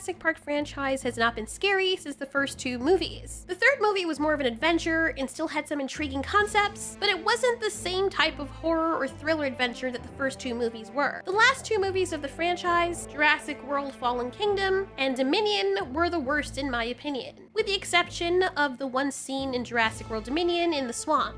Jurassic Park franchise has not been scary since the first two movies. The third movie was more of an adventure and still had some intriguing concepts, but it wasn't the same type of horror or thriller adventure that the first two movies were. The last two movies of the franchise, Jurassic World Fallen Kingdom and Dominion, were the worst in my opinion, with the exception of the one scene in Jurassic World Dominion in the swamp.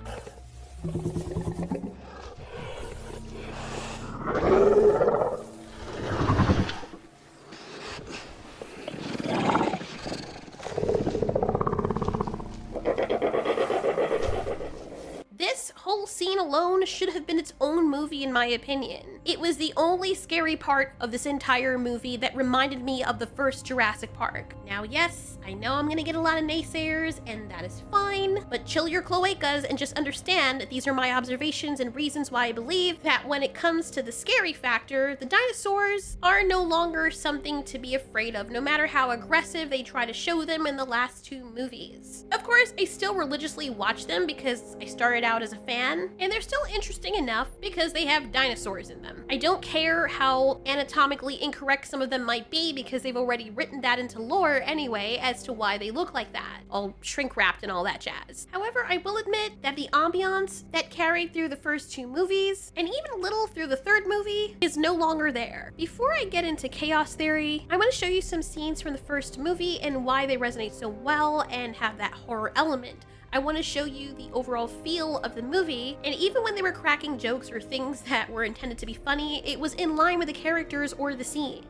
This whole scene alone should have been its own movie in my opinion. It was the only scary part of this entire movie that reminded me of the first Jurassic Park. Now yes, I know I'm gonna get a lot of naysayers and that is fine, but chill your cloacas and just understand that these are my observations and reasons why I believe that when it comes to the scary factor, the dinosaurs are no longer something to be afraid of, no matter how aggressive they try to show them in the last two movies. Of course, I still religiously watch them because I started out as a fan, and they're still interesting enough because they have dinosaurs in them. I don't care how anatomically incorrect some of them might be because they've already written that into lore anyway as to why they look like that, all shrink wrapped and all that jazz. However, I will admit that the ambiance that carried through the first two movies, and even a little through the third movie, is no longer there. Before I get into chaos theory, I want to show you some scenes from the first movie and why they resonate so well and have that horror element. I want to show you the overall feel of the movie, and even when they were cracking jokes or things that were intended to be funny, it was in line with the characters or the scene.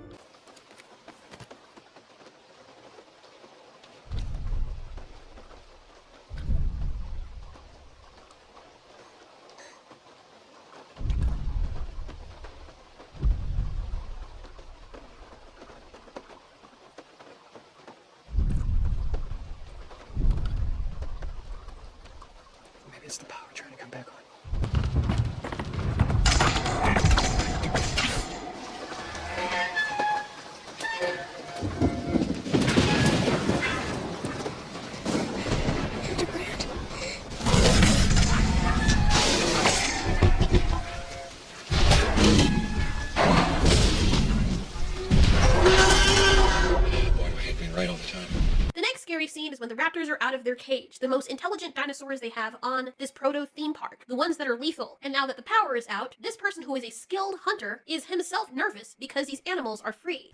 It's the power trying to come back on. Right all the time. The next scary scene is when the raptors are out of their cage, the most intelligent dinosaurs they have on this proto theme park, the ones that are lethal. And now that the power is out, this person who is a skilled hunter is himself nervous because these animals are free.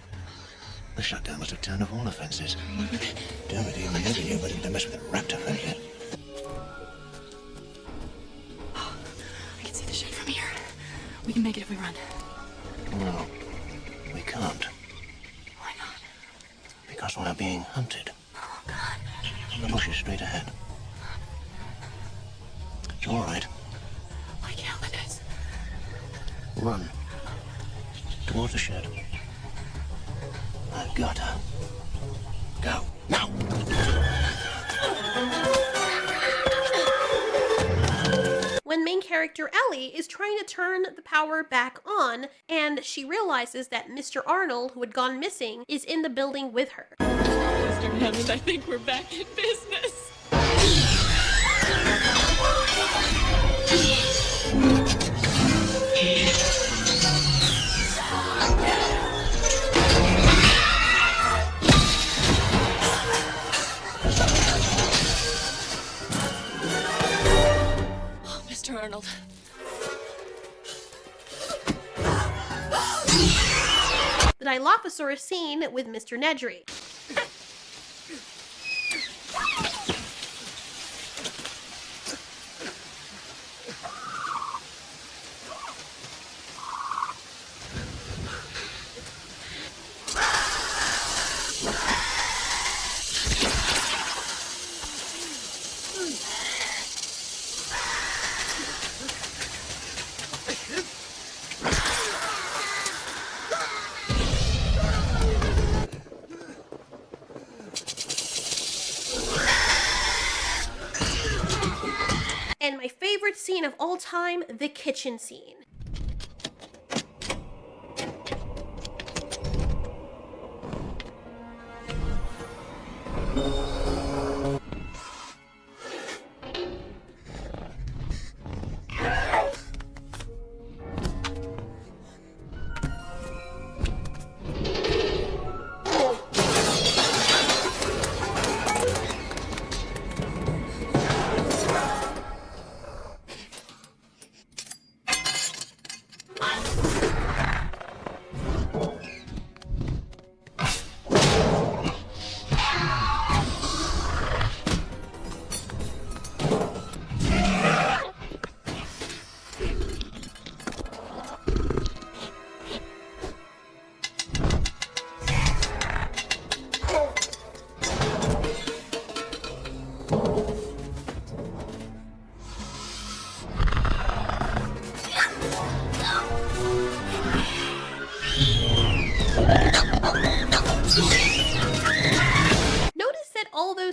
The shutdown must have turned off all offenses. Damn it, even never knew whether to mess with a raptor fan yet. I can see the shed from here. We can make it if we run. No, we can't. Why not? Because we're being hunted. Oh, God. The bush is straight ahead. It's all right. Like hell it is. Run. Towards the shed. I've got her. Go. Now! When main character Ellie is trying to turn the power back on, and she realizes that Mr. Arnold, who had gone missing, is in the building with her. Mr. Hammond, I think we're back in business. Oh, Mr. Arnold. The Dilophosaurus scene with Mr. Nedry. And my favorite scene of all time, the kitchen scene.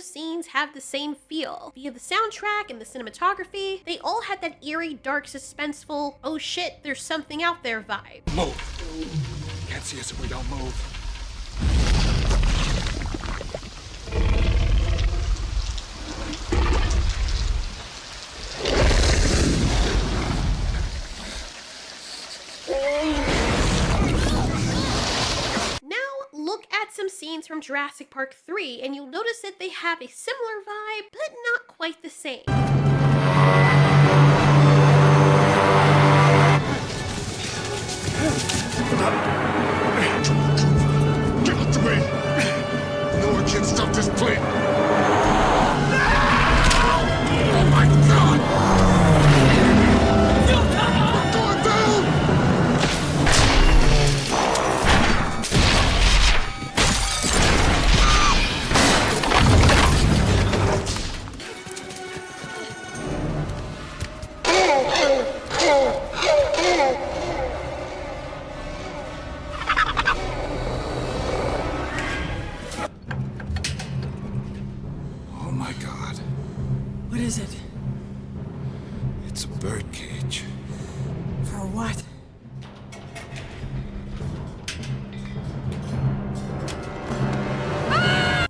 those scenes have the same feel. Via the soundtrack and the cinematography, they all had that eerie, dark, suspenseful, oh shit, there's something out there vibe. Move. Can't see us if we don't move. Look at some scenes from Jurassic Park 3 and you'll notice that they have a similar vibe, but not quite the same. Get out the way! No one can stop this plane! Oh my God! We're going down! What is it? It's a bird cage. For what?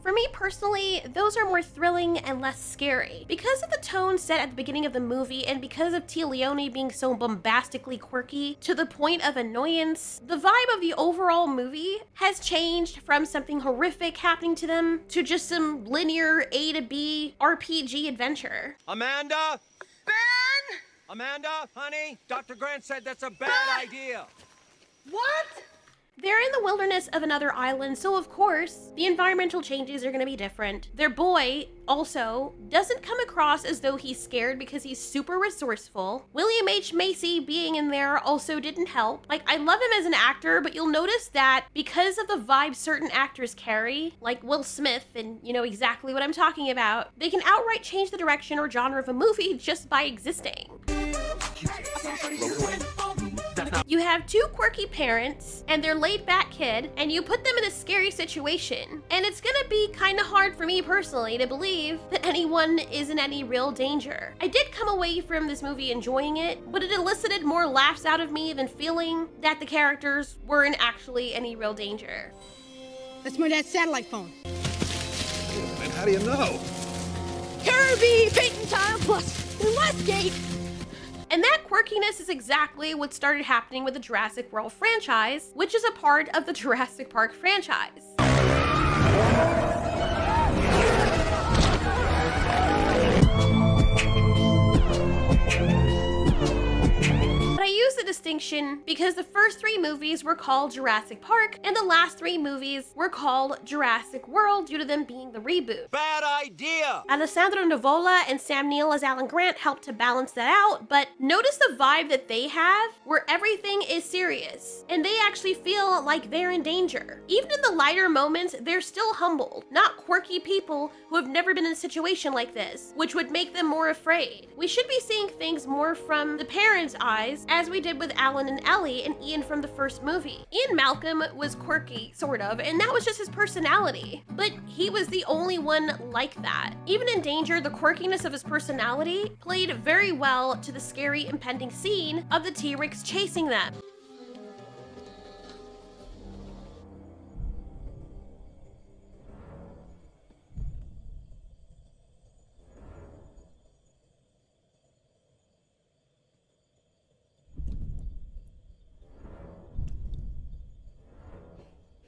For me personally, those are more thrilling and less scary. Because of the tone set at the beginning of the movie and because of Tia Leone being so bombastically quirky to the point of annoyance, the vibe of the overall movie has changed from something horrific happening to them to just some linear A to B RPG adventure. Amanda? Ben! Amanda, honey, Dr. Grant said that's a bad idea. What? They're in the wilderness of another island, so of course, the environmental changes are going to be different. Their boy, also, doesn't come across as though he's scared because he's super resourceful. William H. Macy being in there also didn't help. Like, I love him as an actor, but you'll notice that because of the vibe certain actors carry, like Will Smith, and you know exactly what I'm talking about, they can outright change the direction or genre of a movie just by existing. You have two quirky parents and their laid-back kid, and you put them in a scary situation. And it's gonna be kind of hard for me personally to believe that anyone is in any real danger. I did come away from this movie enjoying it, but it elicited more laughs out of me than feeling that the characters were in actually any real danger. That's my dad's satellite phone. And how do you know? Kirby, Peyton Time Plus, Westgate. And that quirkiness is exactly what started happening with the Jurassic World franchise, which is a part of the Jurassic Park franchise. But I use the distinction because the first three movies were called Jurassic Park, and the last three movies were called Jurassic World due to them being the reboot. Bad idea! Alessandro Nivola and Sam Neill as Alan Grant helped to balance that out, but notice the vibe that they have, where everything is serious, and they actually feel like they're in danger. Even in the lighter moments, they're still humbled, not quirky people who have never been in a situation like this, which would make them more afraid. We should be seeing things more from the parents' eyes, as we did with Alan and Ellie and Ian from the first movie. Ian Malcolm was quirky, sort of, and that was just his personality, but he was the only one like that. Even in danger, the quirkiness of his personality played very well to the scary impending scene of the T-Rex chasing them.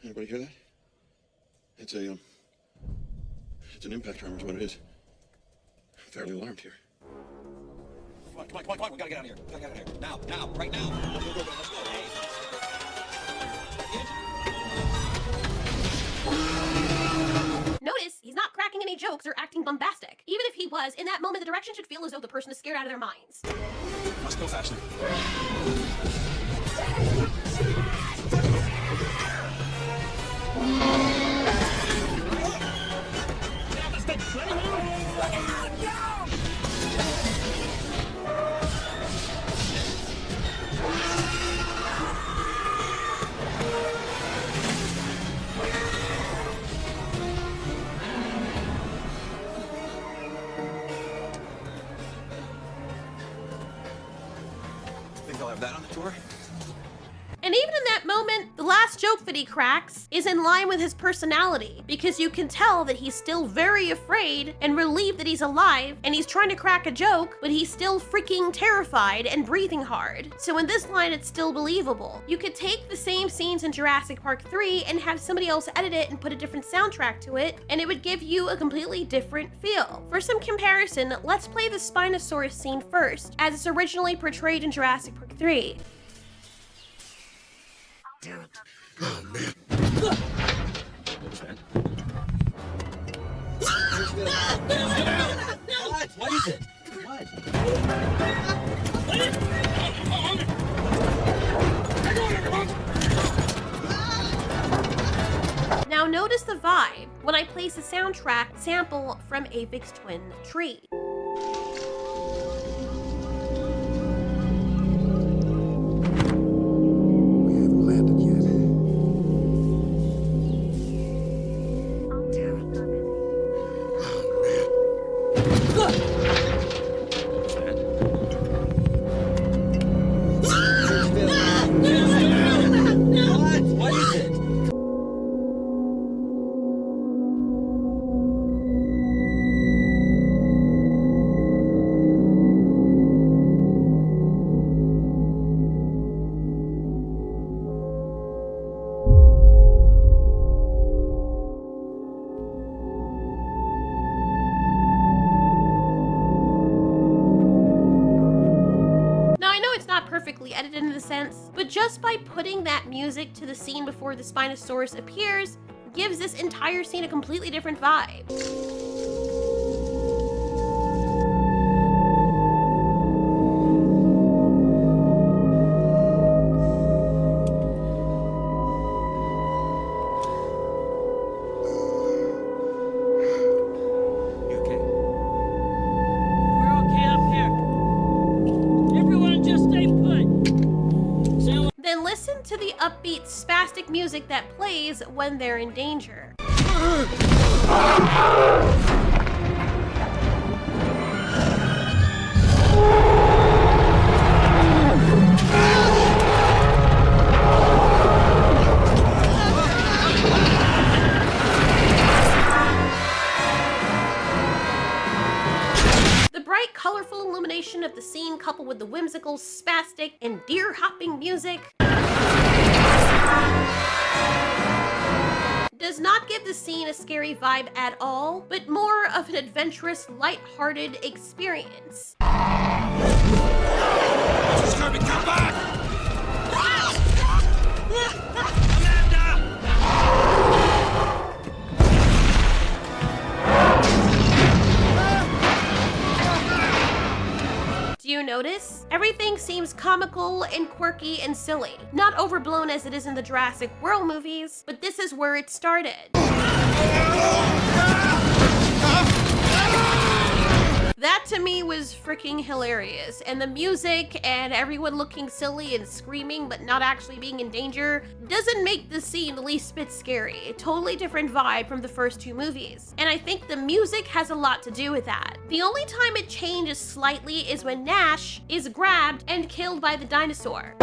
Anybody hear that? It's an impact tremor is what it is. I'm fairly alarmed here. Come on, we gotta get out of here. Now, right now. Let's go. Notice, he's not cracking any jokes or acting bombastic. Even if he was, in that moment the direction should feel as though the person is scared out of their minds. Must go faster. of that on the tour? And even in that moment, the last joke that he cracks is in line with his personality, because you can tell that he's still very afraid and relieved that he's alive, and he's trying to crack a joke, but he's still freaking terrified and breathing hard. So in this line, it's still believable. You could take the same scenes in Jurassic Park 3 and have somebody else edit it and put a different soundtrack to it, and it would give you a completely different feel. For some comparison, let's play the Spinosaurus scene first, as it's originally portrayed in Jurassic Park 3. Damn it. Oh, man. What was that? What? What is it? What? Now notice the vibe when I place a soundtrack sample from Aphex Twin Tree. We haven't landed yet. Damn it. Oh, man. What was that? What? What is it? Perfectly edited in a sense, but just by putting that music to the scene before the Spinosaurus appears gives this entire scene a completely different vibe. You okay? We're okay up here. Everyone just stay put. Then listen to the upbeat, spastic music that plays when they're in danger. The bright, colorful illumination of the scene, coupled with the whimsical, spastic, and deer-hopping music, does not give the scene a scary vibe at all, but more of an adventurous, light-hearted experience. Just Kirby, come back! Do you notice? Everything seems comical and quirky and silly. Not overblown as it is in the Jurassic World movies, but this is where it started. That to me was freaking hilarious, and the music and everyone looking silly and screaming but not actually being in danger doesn't make the scene the least bit scary. A totally different vibe from the first two movies, and I think the music has a lot to do with that. The only time it changes slightly is when Nash is grabbed and killed by the dinosaur.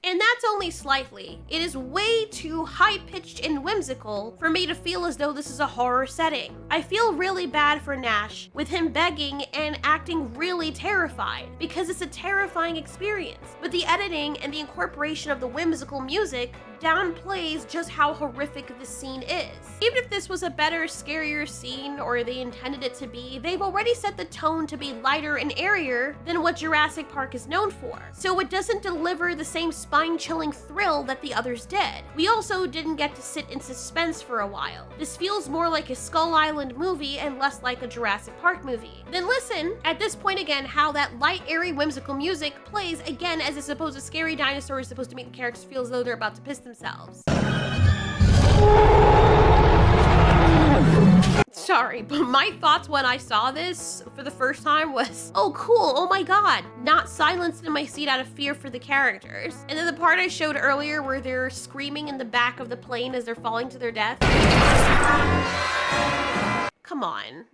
And that's only slightly. It is way too high-pitched and whimsical for me to feel as though this is a horror setting. I feel really bad for Nash, with him begging and acting really terrified, because it's a terrifying experience. But the editing and the incorporation of the whimsical music downplays just how horrific this scene is. Even if this was a better, scarier scene, or they intended it to be, they've already set the tone to be lighter and airier than what Jurassic Park is known for. So it doesn't deliver the same spine-chilling thrill that the others did. We also didn't get to sit in suspense for a while. This feels more like a Skull Island movie and less like a Jurassic Park movie. Then listen, at this point again, how that light, airy, whimsical music plays again as a supposed scary dinosaur is supposed to make the characters feel as though they're about to piss themselves. sorry, but my thoughts when I saw this for the first time was, oh cool, oh my god, not silenced in my seat out of fear for the characters. And then the part I showed earlier where they're screaming in the back of the plane as they're falling to their death. Come on.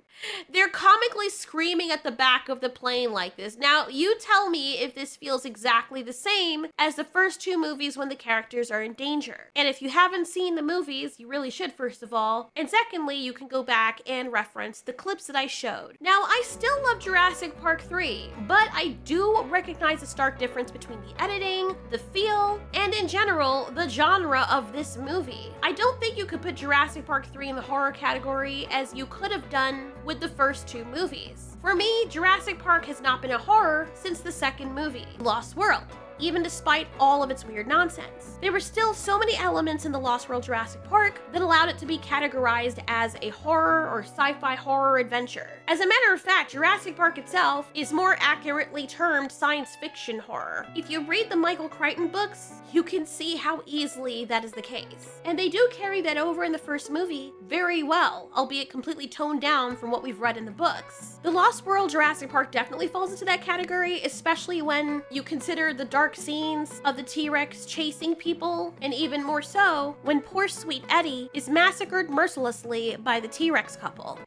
They're comically screaming at the back of the plane like this. Now, you tell me if this feels exactly the same as the first two movies when the characters are in danger. And if you haven't seen the movies, you really should, first of all. And secondly, you can go back and reference the clips that I showed. Now, I still love Jurassic Park 3, but I do recognize a stark difference between the editing, the feel, and in general, the genre of this movie. I don't think you could put Jurassic Park 3 in the horror category as you could have done with the first two movies. For me, Jurassic Park has not been a horror since the second movie, Lost World. Even despite all of its weird nonsense. There were still so many elements in the Lost World Jurassic Park that allowed it to be categorized as a horror or sci-fi horror adventure. As a matter of fact, Jurassic Park itself is more accurately termed science fiction horror. If you read the Michael Crichton books, you can see how easily that is the case. And they do carry that over in the first movie very well, albeit completely toned down from what we've read in the books. The Lost World Jurassic Park definitely falls into that category, especially when you consider the dark scenes of the T-Rex chasing people, and even more so when poor sweet Eddie is massacred mercilessly by the T-Rex couple.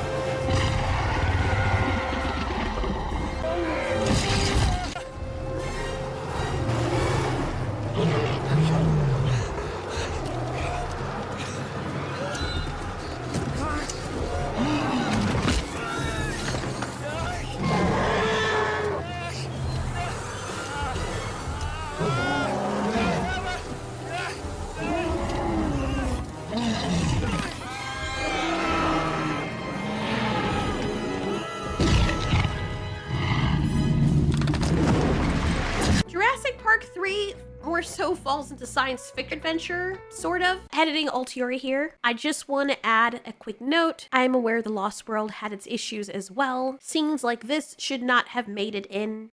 Jurassic Park 3 more so falls into science fiction adventure, sort of. Editing Alteori here. I just want to add a quick note. I am aware the Lost World had its issues as well. Scenes like this should not have made it in.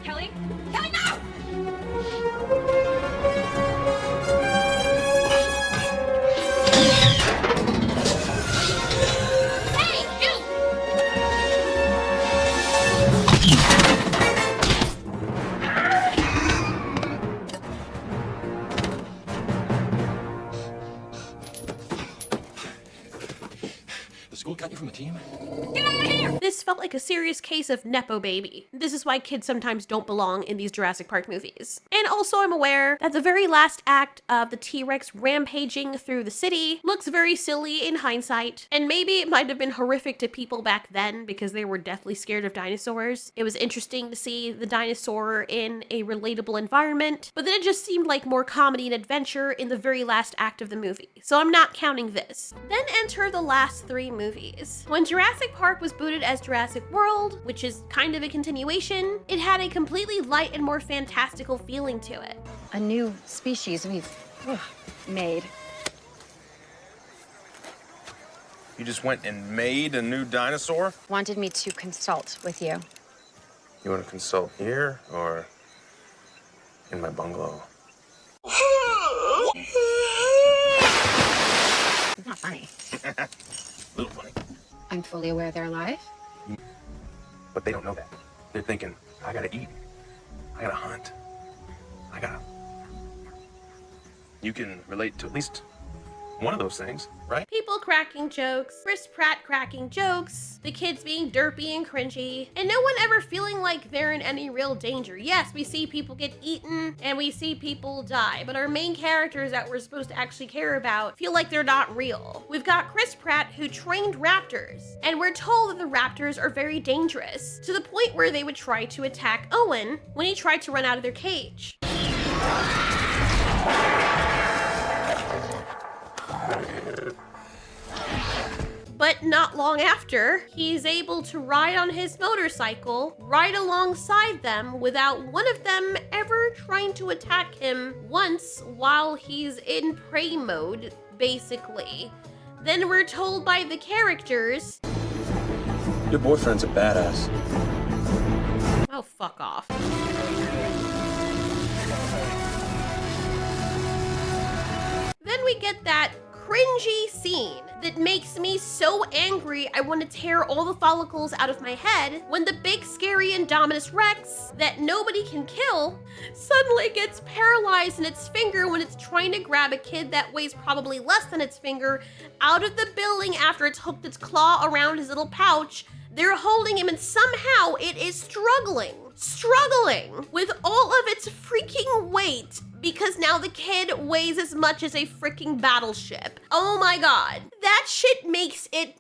Kelly? Kelly, no! Hey, you! The school cut you from the team? Get out of here! This felt like a serious case of Nepo baby. This is why kids sometimes don't belong in these Jurassic Park movies. And also I'm aware that the very last act of the T-Rex rampaging through the city looks very silly in hindsight, and maybe it might have been horrific to people back then because they were deathly scared of dinosaurs. It was interesting to see the dinosaur in a relatable environment, but then it just seemed like more comedy and adventure in the very last act of the movie. So I'm not counting this. Then enter the last three movies. When Jurassic Park was booted as Jurassic World, which is kind of a continuation, it had a completely light and more fantastical feeling to it. A new species we've made. You just went and made a new dinosaur? Wanted me to consult with you. You want to consult here or in my bungalow? It's not funny. A little funny. I'm fully aware they're alive. But they don't know that. They're thinking, I gotta eat. I gotta hunt. I gotta... You can relate to at least one of those things, right? People cracking jokes, Chris Pratt cracking jokes, the kids being derpy and cringy, and no one ever feeling like they're in any real danger. Yes, we see people get eaten and we see people die, but our main characters that we're supposed to actually care about feel like they're not real. We've got Chris Pratt who trained raptors, and we're told that the raptors are very dangerous, to the point where they would try to attack Owen when he tried to run out of their cage. But not long after, he's able to ride on his motorcycle right alongside them without one of them ever trying to attack him once while he's in prey mode, basically. Then we're told by the characters, Your boyfriend's a badass. oh, fuck off. Then we get that cringy scene that makes me so angry I want to tear all the follicles out of my head when the big scary Indominus Rex that nobody can kill suddenly gets paralyzed in its finger when it's trying to grab a kid that weighs probably less than its finger out of the building after it's hooked its claw around his little pouch. They're holding him and somehow it is struggling with all of its freaking weight because now the kid weighs as much as a freaking battleship. Oh my god. That shit makes it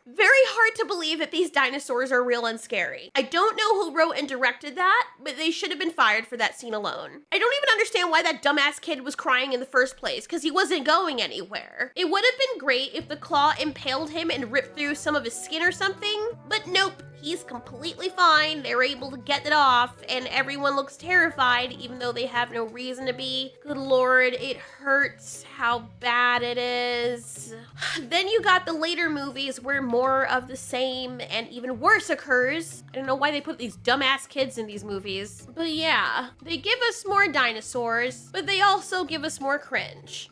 very hard to believe that these dinosaurs are real and scary. I don't know who wrote and directed that, but they should have been fired for that scene alone. I don't even understand why that dumbass kid was crying in the first place, because he wasn't going anywhere. It would have been great if the claw impaled him and ripped through some of his skin or something, but nope. He's completely fine. They were able to get it off, and everyone looks terrified, even though they have no reason to be. Good lord, it hurts how bad it is. Then you got the later movies where more of the same and even worse occurs. I don't know why they put these dumbass kids in these movies. But yeah, they give us more dinosaurs, but they also give us more cringe.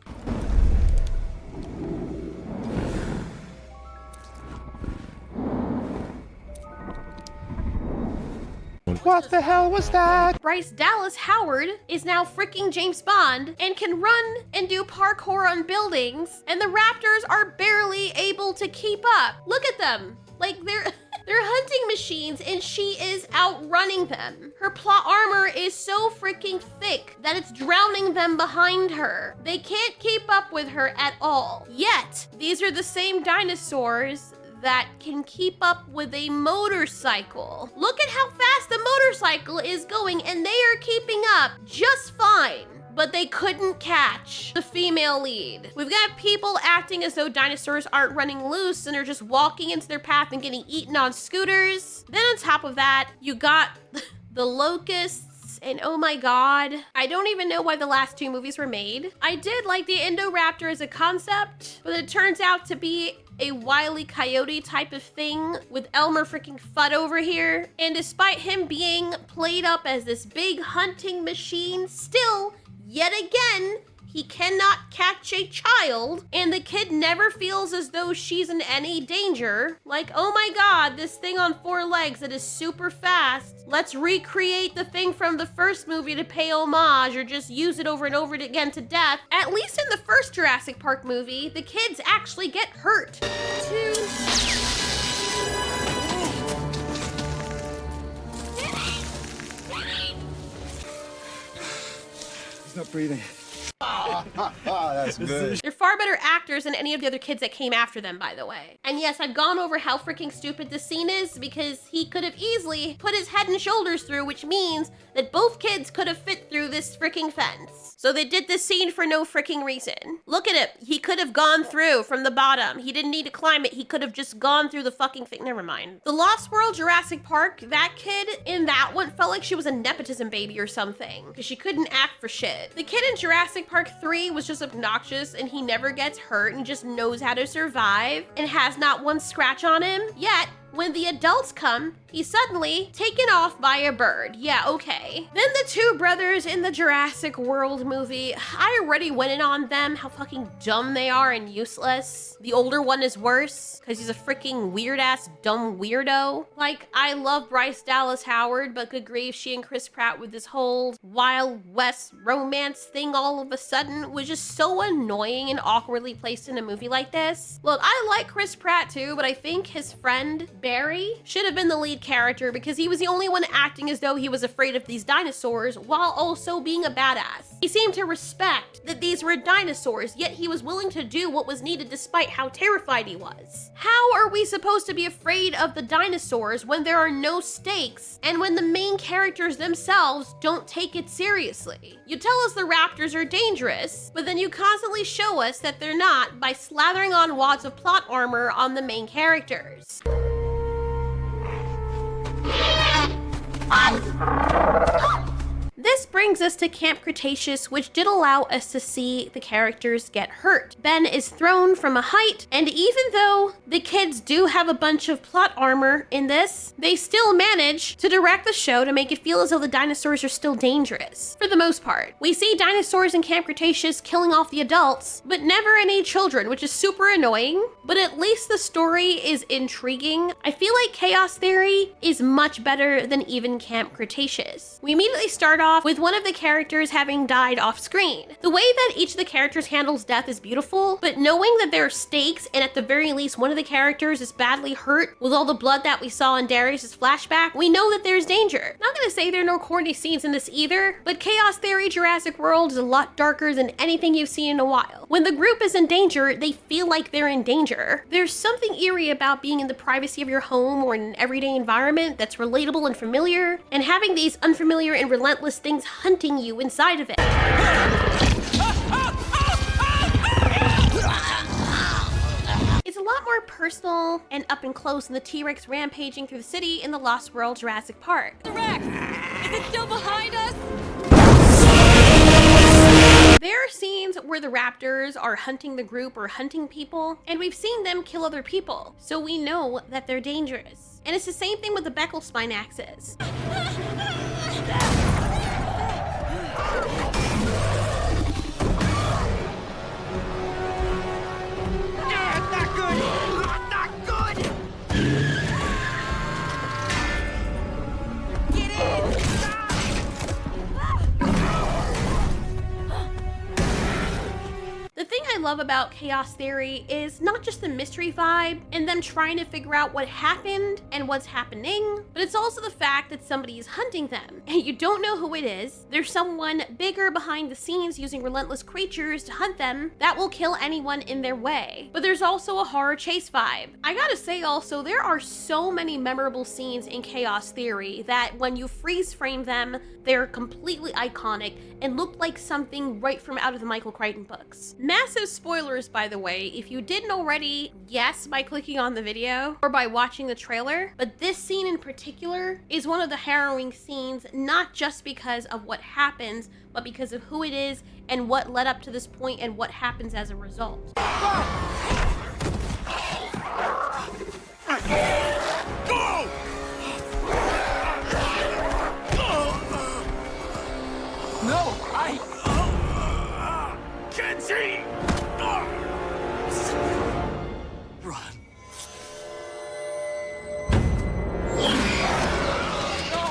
What the hell was that? Bryce Dallas Howard is now freaking James Bond and can run and do parkour on buildings, and the Raptors are barely able to keep up. Look at them. Like they're hunting machines and she is outrunning them. Her plot armor is so freaking thick that it's drowning them behind her. They can't keep up with her at all. Yet, these are the same dinosaurs that can keep up with a motorcycle. Look at how fast the motorcycle is going and they are keeping up just fine. But they couldn't catch the female lead. We've got people acting as though dinosaurs aren't running loose and are just walking into their path and getting eaten on scooters. Then on top of that, you got the locusts. And oh my god, I don't even know why the last two movies were made. I did like the Indoraptor as a concept, but it turns out to be a Wile E. Coyote type of thing with Elmer freaking Fudd over here. And despite him being played up as this big hunting machine, still, yet again, he cannot catch a child, and the kid never feels as though she's in any danger. Like, oh my god, this thing on 4 legs that is super fast. Let's recreate the thing from the first movie to pay homage, or just use it over and over again to death. At least in the first Jurassic Park movie, the kids actually get hurt. He's not breathing. That's good. They're far better actors than any of the other kids that came after them, by the way. And yes, I've gone over how freaking stupid this scene is because he could have easily put his head and shoulders through, which means that both kids could have fit through this freaking fence. So they did this scene for no freaking reason. Look at it. He could have gone through from the bottom. He didn't need to climb it. He could have just gone through the fucking thing. Never mind. The Lost World Jurassic Park, that kid in that one felt like she was a nepotism baby or something because she couldn't act for shit. The kid in Jurassic Park 3 was just obnoxious and he never gets hurt and just knows how to survive and has not one scratch on him. Yet, when the adults come, he's suddenly taken off by a bird. Yeah, okay. Then the two brothers in the Jurassic World movie, I already went in on them, how fucking dumb they are and useless. The older one is worse, because he's a freaking weird-ass dumb weirdo. Like, I love Bryce Dallas Howard, but good grief, she and Chris Pratt with this whole Wild West romance thing all of a sudden was just so annoying and awkwardly placed in a movie like this. Look, I like Chris Pratt too, but I think his friend, Barry, should have been the lead character because he was the only one acting as though he was afraid of these dinosaurs while also being a badass. He seemed to respect that these were dinosaurs, yet he was willing to do what was needed despite how terrified he was. How are we supposed to be afraid of the dinosaurs when there are no stakes and when the main characters themselves don't take it seriously? You tell us the raptors are dangerous, but then you constantly show us that they're not by slathering on wads of plot armor on the main characters. This brings brings us to Camp Cretaceous, which did allow us to see the characters get hurt. Ben is thrown from a height, and even though the kids do have a bunch of plot armor in this, they still manage to direct the show to make it feel as though the dinosaurs are still dangerous, for the most part. We see dinosaurs in Camp Cretaceous killing off the adults, but never any children, which is super annoying, but at least the story is intriguing. I feel like Chaos Theory is much better than even Camp Cretaceous. We immediately start off with one of the characters having died off screen. The way that each of the characters handles death is beautiful, but knowing that there are stakes and at the very least one of the characters is badly hurt with all the blood that we saw in Darius' flashback, we know that there's danger. Not gonna say there are no corny scenes in this either, but Chaos Theory Jurassic World is a lot darker than anything you've seen in a while. When the group is in danger, they feel like they're in danger. There's something eerie about being in the privacy of your home or in an everyday environment that's relatable and familiar, and having these unfamiliar and relentless things hunting you inside of it. It's a lot more personal and up and close than the T-Rex rampaging through the city in the Lost World Jurassic Park. The Rex! Is it still behind us? There are scenes where the raptors are hunting the group or hunting people, and we've seen them kill other people, so we know that they're dangerous. And it's the same thing with the Beckel spine axis. The thing I love about Chaos Theory is not just the mystery vibe and them trying to figure out what happened and what's happening, but it's also the fact that somebody is hunting them and you don't know who it is. There's someone bigger behind the scenes using relentless creatures to hunt them that will kill anyone in their way. But there's also a horror chase vibe. I gotta say also, there are so many memorable scenes in Chaos Theory that when you freeze frame them, they're completely iconic and look like something right from out of the Michael Crichton books. Massive spoilers, by the way, if you didn't already guess by clicking on the video or by watching the trailer, but this scene in particular is one of the harrowing scenes, not just because of what happens, but because of who it is and what led up to this point and what happens as a result. Go! No, Kenji! Run. No!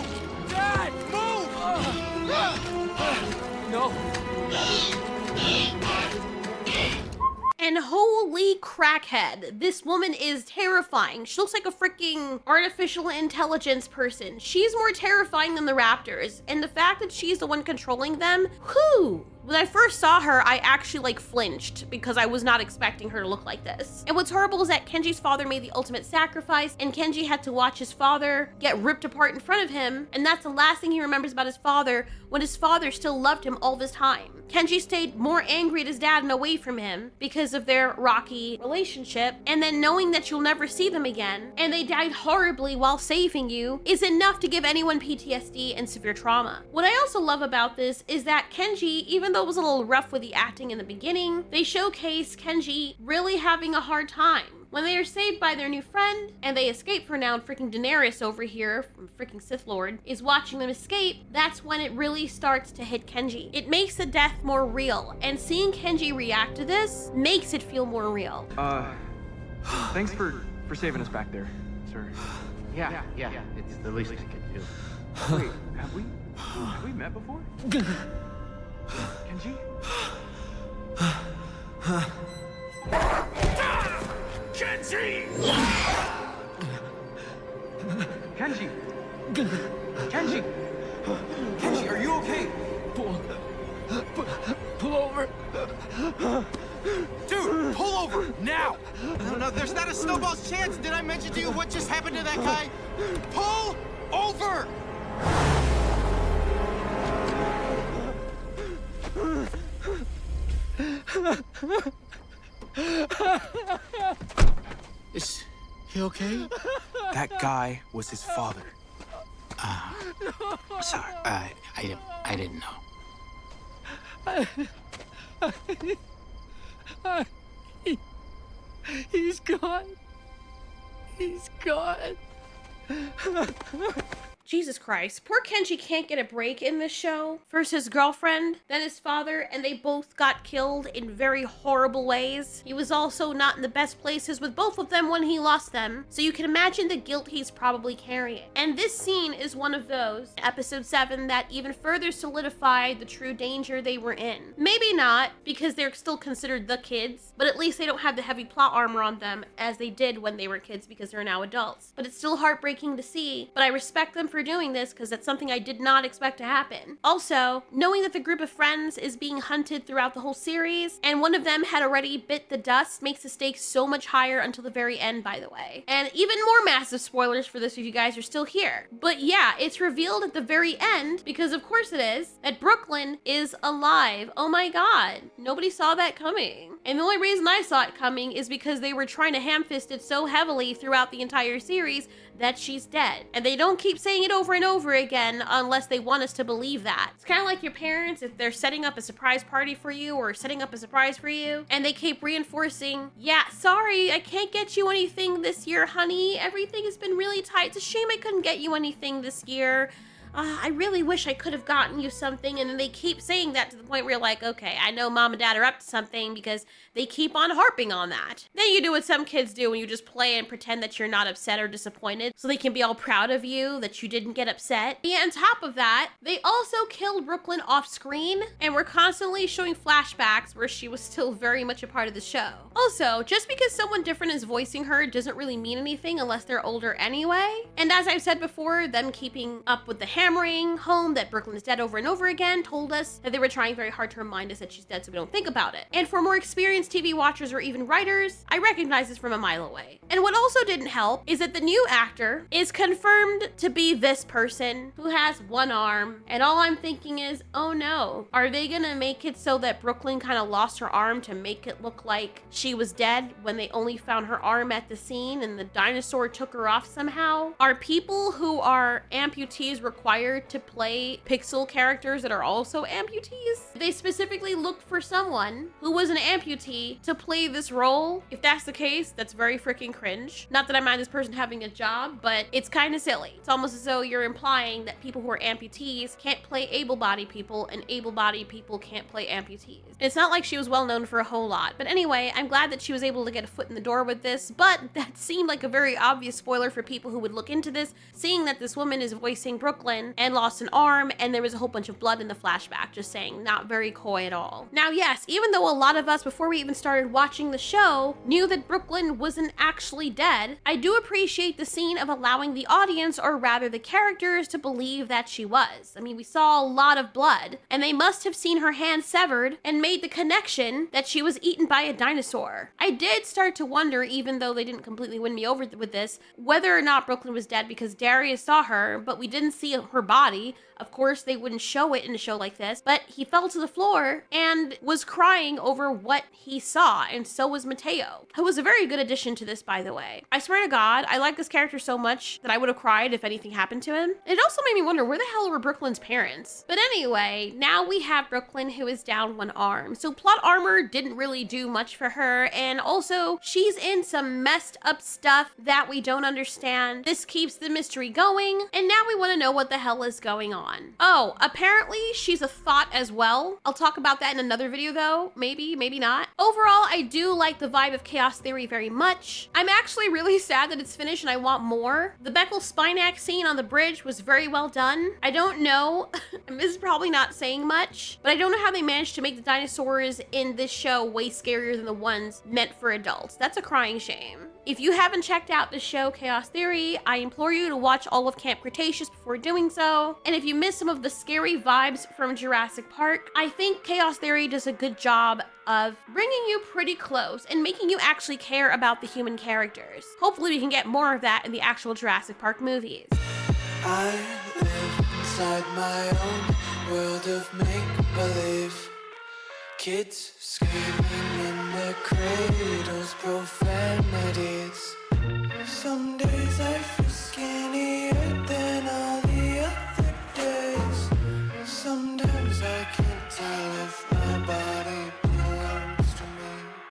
Dad! Move! No. And holy crackhead, this woman is terrifying. She looks like a freaking artificial intelligence person. She's more terrifying than the raptors. And the fact that she's the one controlling them, whew. When I first saw her, I actually flinched because I was not expecting her to look like this. And what's horrible is that Kenji's father made the ultimate sacrifice and Kenji had to watch his father get ripped apart in front of him. And that's the last thing he remembers about his father when his father still loved him all this time. Kenji stayed more angry at his dad and away from him because of their rocky relationship. And then knowing that you'll never see them again and they died horribly while saving you is enough to give anyone PTSD and severe trauma. What I also love about this is that Kenji, even though it was a little rough with the acting in the beginning, they showcase Kenji really having a hard time. When they are saved by their new friend, and they escape for now, and freaking Daenerys over here, from freaking Sith Lord, is watching them escape, that's when it really starts to hit Kenji. It makes the death more real, and seeing Kenji react to this makes it feel more real. Thanks for saving us back there, sir. Yeah, it's the least I could do. Wait, have we met before? Kenji? Kenji! Kenji! Kenji! Kenji, are you okay? Pull over. Dude, pull over, now! No, there's not a snowball's chance. Did I mention to you what just happened to that guy? Pull over! Is he okay? That guy was his father. Sorry, I didn't know. He's gone. He's gone. Jesus Christ. Poor Kenji can't get a break in this show. First his girlfriend, then his father, and they both got killed in very horrible ways. He was also not in the best places with both of them when he lost them, so you can imagine the guilt he's probably carrying. And this scene is one of those, episode 7, that even further solidified the true danger they were in. Maybe not, because they're still considered the kids, but at least they don't have the heavy plot armor on them as they did when they were kids because they're now adults. But it's still heartbreaking to see, but I respect them for doing this because that's something I did not expect to happen. Also, knowing that the group of friends is being hunted throughout the whole series, and one of them had already bit the dust, makes the stakes so much higher until the very end, by the way. And even more massive spoilers for this if you guys are still here. But yeah, it's revealed at the very end, because of course it is, that Brooklyn is alive. Oh my god. Nobody saw that coming. And the only reason I saw it coming is because they were trying to ham-fist it so heavily throughout the entire series that she's dead. And they don't keep saying it over and over again unless they want us to believe that. It's kind of like your parents if they're setting up a surprise party for you or setting up a surprise for you, and they keep reinforcing, yeah, sorry, I can't get you anything this year, honey. Everything has been really tight. It's a shame I couldn't get you anything this year. I really wish I could have gotten you something. And then they keep saying that to the point where you're like, okay, I know mom and dad are up to something because they keep on harping on that. Then you do what some kids do and you just play and pretend that you're not upset or disappointed so they can be all proud of you that you didn't get upset. And on top of that, they also killed Brooklyn off screen and were constantly showing flashbacks where she was still very much a part of the show. Also, just because someone different is voicing her doesn't really mean anything unless they're older anyway. And as I've said before, them keeping up with the hammering home that Brooklyn is dead over and over again told us that they were trying very hard to remind us that she's dead so we don't think about it. And for more experienced TV watchers or even writers, I recognize this from a mile away. And what also didn't help is that the new actor is confirmed to be this person who has one arm. And all I'm thinking is, oh no, are they gonna make it so that Brooklyn kind of lost her arm to make it look like she was dead when they only found her arm at the scene and the dinosaur took her off somehow? Are people who are amputees required to play pixel characters that are also amputees? They specifically looked for someone who was an amputee to play this role. If that's the case, that's very freaking cringe. Not that I mind this person having a job, but it's kind of silly. It's almost as though you're implying that people who are amputees can't play able-bodied people and able-bodied people can't play amputees. And it's not like she was well known for a whole lot. But anyway, I'm glad that she was able to get a foot in the door with this, but that seemed like a very obvious spoiler for people who would look into this, seeing that this woman is voicing Brooklyn and lost an arm and there was a whole bunch of blood in the flashback. Just saying, not very coy at all. Now, yes, even though a lot of us, before we even started watching the show, knew that Brooklyn wasn't actually dead, I do appreciate the scene of allowing the audience, or rather the characters, to believe that she was. I mean, we saw a lot of blood, and they must have seen her hand severed and made the connection that she was eaten by a dinosaur. I did start to wonder, even though they didn't completely win me over with this, whether or not Brooklyn was dead because Darius saw her, but we didn't see her body. Of course, they wouldn't show it in a show like this, but he fell to the floor and was crying over what he saw, and so was Mateo, who was a very good addition to this, by the way. I swear to God, I like this character so much that I would have cried if anything happened to him. It also made me wonder, where the hell were Brooklyn's parents? But anyway, now we have Brooklyn, who is down one arm. So plot armor didn't really do much for her, and also she's in some messed up stuff that we don't understand. This keeps the mystery going, and now we want to know what the hell is going on. Oh, apparently she's a thought as well. I'll talk about that in another video though. Maybe, maybe not. Overall, I do like the vibe of Chaos Theory very much. I'm actually really sad that it's finished and I want more. The Beckel Spinax scene on the bridge was very well done. I don't know, and this is probably not saying much, but I don't know how they managed to make the dinosaurs in this show way scarier than the ones meant for adults. That's a crying shame. If you haven't checked out the show Chaos Theory, I implore you to watch all of Camp Cretaceous before doing so. And if you miss some of the scary vibes from Jurassic Park, I think Chaos Theory does a good job of bringing you pretty close and making you actually care about the human characters. Hopefully we can get more of that in the actual Jurassic Park movies. I live inside my own world of make-believe. Kids screaming in their cradles, profanities. Someday